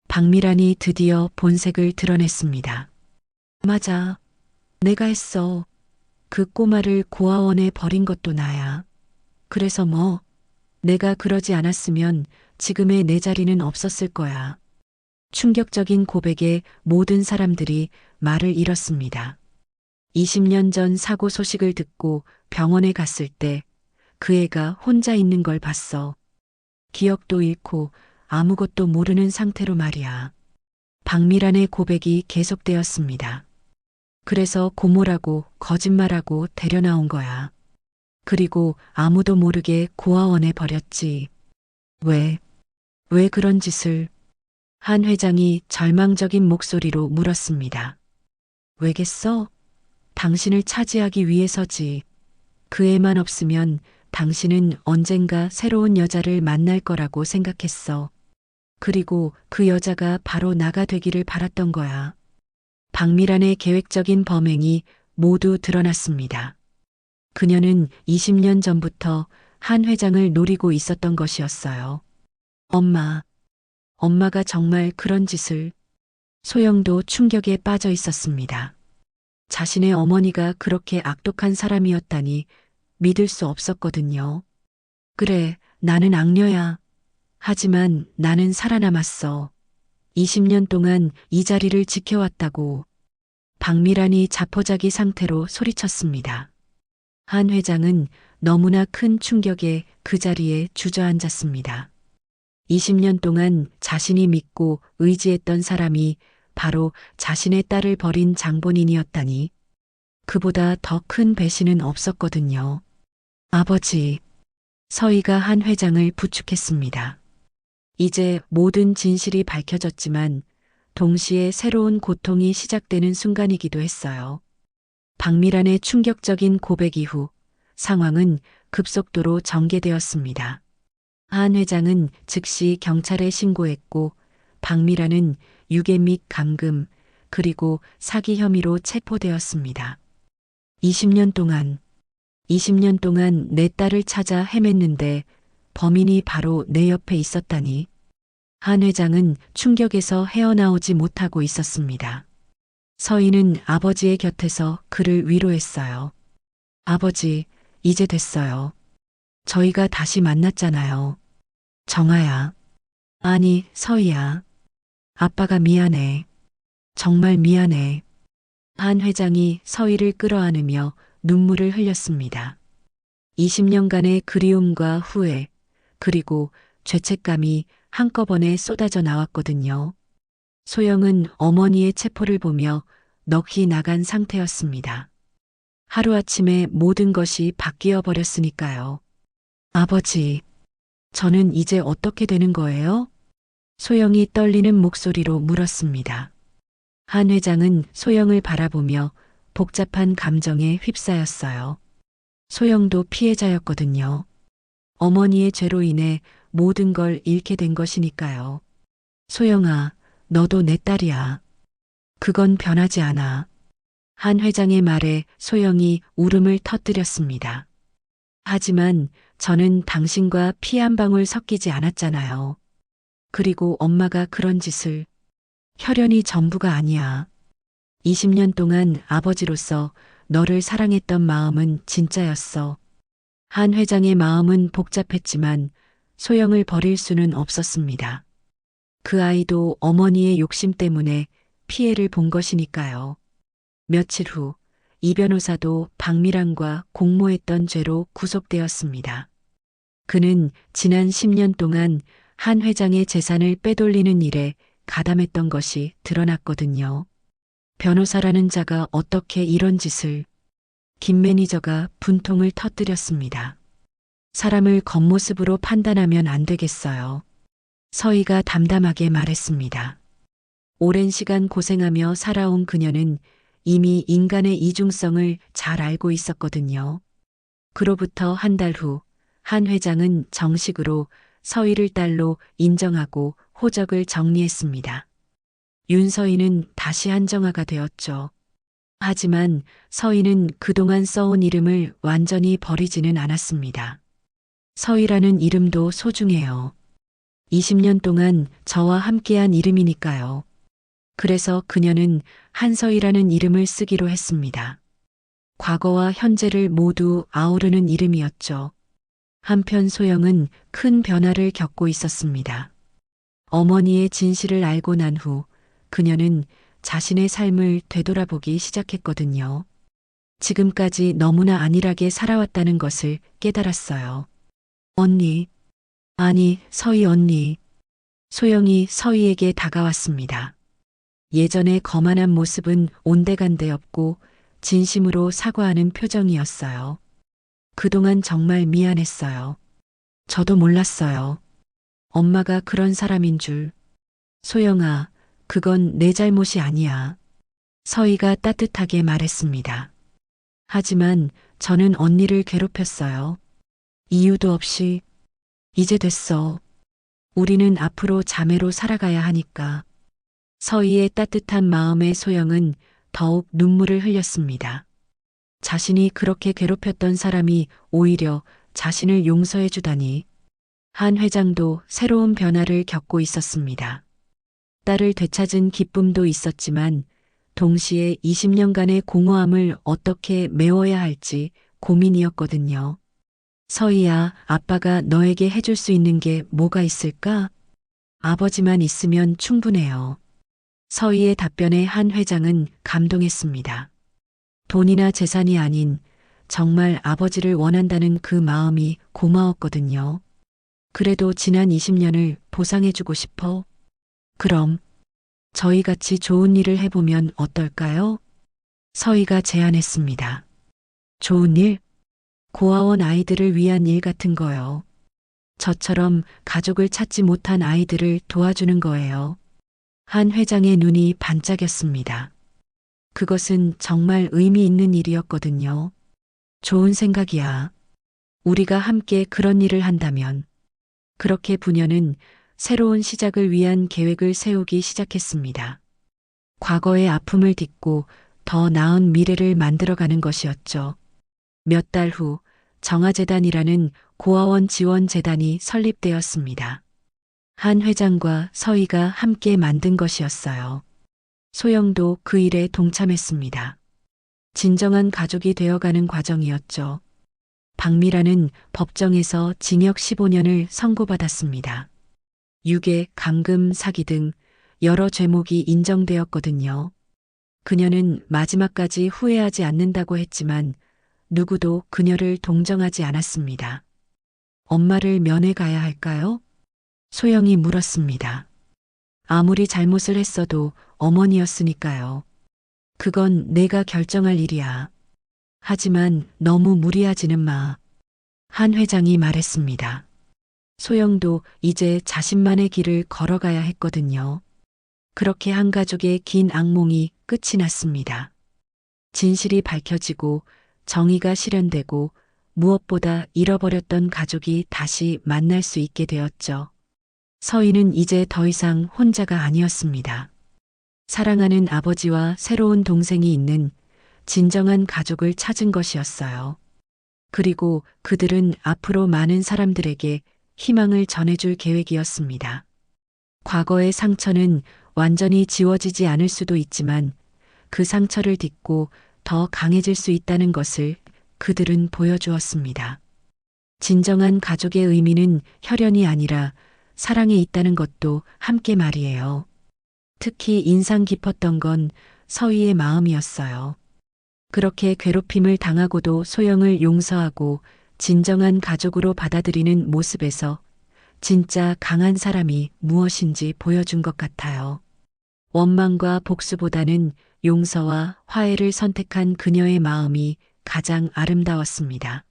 C: 박미란이 드디어 본색을 드러냈습니다. 맞아. 내가 했어. 그 꼬마를 고아원에 버린 것도 나야. 그래서 뭐, 내가 그러지 않았으면 지금의 내 자리는 없었을 거야. 충격적인 고백에 모든 사람들이 말을 잃었습니다. 20년 전 사고 소식을 듣고 병원에 갔을 때 그 애가 혼자 있는 걸 봤어. 기억도 잃고 아무것도 모르는 상태로 말이야. 박미란의 고백이 계속되었습니다. 그래서 고모라고 거짓말하고 데려나온 거야. 그리고 아무도 모르게 고아원에 버렸지. 왜 그런 짓을? 한 회장이 절망적인 목소리로 물었습니다. 왜겠어? 당신을 차지하기 위해서지. 그 애만 없으면 당신은 언젠가 새로운 여자를 만날 거라고 생각했어. 그리고 그 여자가 바로 나가 되기를 바랐던 거야. 박미란의 계획적인 범행이 모두 드러났습니다. 그녀는 20년 전부터 한 회장을 노리고 있었던 것이었어요. 엄마가 정말 그런 짓을. 소영도 충격에 빠져 있었습니다. 자신의 어머니가 그렇게 악독한 사람이었다니 믿을 수 없었거든요. 그래, 나는 악녀야. 하지만 나는 살아남았어. 20년 동안 이 자리를 지켜왔다고. 박미란이 자포자기 상태로 소리쳤습니다. 한 회장은 너무나 큰 충격에 그 자리에 주저앉았습니다. 20년 동안 자신이 믿고 의지했던 사람이 바로 자신의 딸을 버린 장본인이었다니. 그보다 더 큰 배신은 없었거든요. 아버지. 서희가 한 회장을 부축했습니다. 이제 모든 진실이 밝혀졌지만 동시에 새로운 고통이 시작되는 순간이기도 했어요. 박미란의 충격적인 고백 이후 상황은 급속도로 전개되었습니다. 한 회장은 즉시 경찰에 신고했고 박미란은 유괴 및 감금 그리고 사기 혐의로 체포되었습니다. 20년 동안 내 딸을 찾아 헤맸는데 범인이 바로 내 옆에 있었다니. 한 회장은 충격에서 헤어나오지 못하고 있었습니다. 서희는 아버지의 곁에서 그를 위로했어요. 아버지, 이제 됐어요. 저희가 다시 만났잖아요. 정아야. 아니, 서희야. 아빠가 미안해. 정말 미안해. 한 회장이 서희를 끌어안으며 눈물을 흘렸습니다. 20년간의 그리움과 후회, 그리고 죄책감이 한꺼번에 쏟아져 나왔거든요. 소영은 어머니의 체포를 보며 넋이 나간 상태였습니다. 하루아침에 모든 것이 바뀌어 버렸으니까요. 아버지, 저는 이제 어떻게 되는 거예요? 소영이 떨리는 목소리로 물었습니다. 한 회장은 소영을 바라보며 복잡한 감정에 휩싸였어요. 소영도 피해자였거든요. 어머니의 죄로 인해 모든 걸 잃게 된 것이니까요. 소영아, 너도 내 딸이야. 그건 변하지 않아. 한 회장의 말에 소영이 울음을 터뜨렸습니다. 하지만 저는 당신과 피 한 방울 섞이지 않았잖아요. 그리고 엄마가 그런 짓을. 혈연이 전부가 아니야. 20년 동안 아버지로서 너를 사랑했던 마음은 진짜였어. 한 회장의 마음은 복잡했지만 소영을 버릴 수는 없었습니다. 그 아이도 어머니의 욕심 때문에 피해를 본 것이니까요. 며칠 후 이 변호사도 박미란과 공모했던 죄로 구속되었습니다. 그는 지난 10년 동안 한 회장의 재산을 빼돌리는 일에 가담했던 것이 드러났거든요. 변호사라는 자가 어떻게 이런 짓을. 김 매니저가 분통을 터뜨렸습니다. 사람을 겉모습으로 판단하면 안 되겠어요. 서희가 담담하게 말했습니다. 오랜 시간 고생하며 살아온 그녀는 이미 인간의 이중성을 잘 알고 있었거든요. 그로부터 한 달 후, 한 회장은 정식으로 서희를 딸로 인정하고 호적을 정리했습니다. 윤서희는 다시 한정아가 되었죠. 하지만 서희는 그동안 써온 이름을 완전히 버리지는 않았습니다. 서희라는 이름도 소중해요. 20년 동안 저와 함께한 이름이니까요. 그래서 그녀는 한서희라는 이름을 쓰기로 했습니다. 과거와 현재를 모두 아우르는 이름이었죠. 한편 소영은 큰 변화를 겪고 있었습니다. 어머니의 진실을 알고 난 후 그녀는 자신의 삶을 되돌아보기 시작했거든요. 지금까지 너무나 안일하게 살아왔다는 것을 깨달았어요. 언니. 아니, 서희 언니. 소영이 서희에게 다가왔습니다. 예전의 거만한 모습은 온데간데 없고 진심으로 사과하는 표정이었어요. 그동안 정말 미안했어요. 저도 몰랐어요. 엄마가 그런 사람인 줄. 소영아, 그건 내 잘못이 아니야. 서희가 따뜻하게 말했습니다. 하지만 저는 언니를 괴롭혔어요. 이유도 없이. 이제 됐어. 우리는 앞으로 자매로 살아가야 하니까. 서희의 따뜻한 마음에 소영은 더욱 눈물을 흘렸습니다. 자신이 그렇게 괴롭혔던 사람이 오히려 자신을 용서해 주다니. 한 회장도 새로운 변화를 겪고 있었습니다. 딸을 되찾은 기쁨도 있었지만 동시에 20년간의 공허함을 어떻게 메워야 할지 고민이었거든요. 서희야, 아빠가 너에게 해줄 수 있는 게 뭐가 있을까? 아버지만 있으면 충분해요. 서희의 답변에 한 회장은 감동했습니다. 돈이나 재산이 아닌 정말 아버지를 원한다는 그 마음이 고마웠거든요. 그래도 지난 20년을 보상해주고 싶어. 그럼 저희 같이 좋은 일을 해보면 어떨까요? 서희가 제안했습니다. 좋은 일? 고아원 아이들을 위한 일 같은 거요. 저처럼 가족을 찾지 못한 아이들을 도와주는 거예요. 한 회장의 눈이 반짝였습니다. 그것은 정말 의미 있는 일이었거든요. 좋은 생각이야. 우리가 함께 그런 일을 한다면. 그렇게 부녀는 새로운 시작을 위한 계획을 세우기 시작했습니다. 과거의 아픔을 딛고 더 나은 미래를 만들어가는 것이었죠. 몇 달 후 정아재단이라는 고아원 지원 재단이 설립되었습니다. 한 회장과 서희가 함께 만든 것이었어요. 소영도 그 일에 동참했습니다. 진정한 가족이 되어가는 과정이었죠. 박미라는 법정에서 징역 15년을 선고받았습니다. 유괴, 감금, 사기 등 여러 죄목이 인정되었거든요. 그녀는 마지막까지 후회하지 않는다고 했지만 누구도 그녀를 동정하지 않았습니다. 엄마를 면회 가야 할까요? 소영이 물었습니다. 아무리 잘못을 했어도 어머니였으니까요. 그건 내가 결정할 일이야. 하지만 너무 무리하지는 마. 한 회장이 말했습니다. 소영도 이제 자신만의 길을 걸어가야 했거든요. 그렇게 한 가족의 긴 악몽이 끝이 났습니다. 진실이 밝혀지고 정의가 실현되고 무엇보다 잃어버렸던 가족이 다시 만날 수 있게 되었죠. 서희는 이제 더 이상 혼자가 아니었습니다. 사랑하는 아버지와 새로운 동생이 있는 진정한 가족을 찾은 것이었어요. 그리고 그들은 앞으로 많은 사람들에게 희망을 전해줄 계획이었습니다. 과거의 상처는 완전히 지워지지 않을 수도 있지만 그 상처를 딛고 더 강해질 수 있다는 것을 그들은 보여주었습니다. 진정한 가족의 의미는 혈연이 아니라 사랑에 있다는 것도 함께 말이에요. 특히 인상 깊었던 건 서희의 마음이었어요. 그렇게 괴롭힘을 당하고도 소영을 용서하고 진정한 가족으로 받아들이는 모습에서 진짜 강한 사람이 무엇인지 보여준 것 같아요. 원망과 복수보다는 용서와 화해를 선택한 그녀의 마음이 가장 아름다웠습니다.